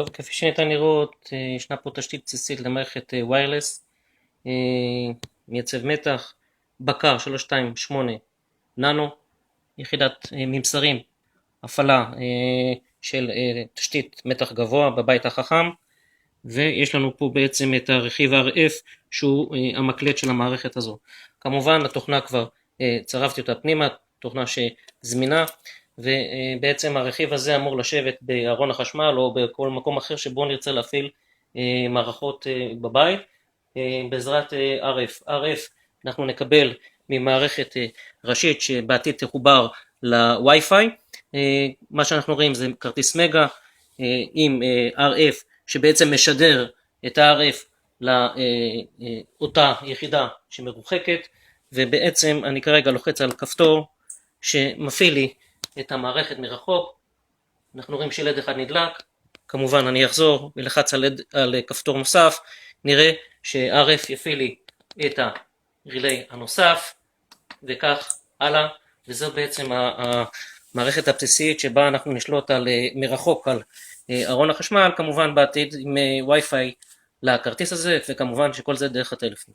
טוב, כפי שניתן לראות, ישנה פה תשתית בסיסית למערכת ויירלס, מייצב מתח, בקר 328 ננו, יחידת ממסרים, הפעלה של תשתית מתח גבוה בבית החכם, ויש לנו פה בעצם את הרכיב RF שהוא המקלט של המערכת הזו. כמובן התוכנה כבר צרפתי אותה פנימה, תוכנה שזמינה, ובעצם הרכיב הזה אמור לשבת בארון החשמל או בכל מקום אחר שבו נרצה להפעיל מערכות בבית בעזרת RF. RF אנחנו נקבל ממערכת ראשית שבעתיד תחובר לווי-פיי. מה שאנחנו רואים זה כרטיס מגה עם RF שבעצם משדר את ה-RF לאותה יחידה שמרוחקת, ובעצם אני כרגע לוחץ על כפתור שמפעיל לי את המערכת מרחוק. אנחנו רואים שלד אחד נדלק, כמובן אני אחזור ולחץ על כפתור נוסף, נראה ש-RF יפעיל לי את הרילי הנוסף וכך הלאה, וזו בעצם המערכת הבסיסית שבה אנחנו נשלוט מרחוק על ארון החשמל, כמובן בעתיד עם וי-פיי לכרטיס הזה, וכמובן שכל זה דרך הטלפון.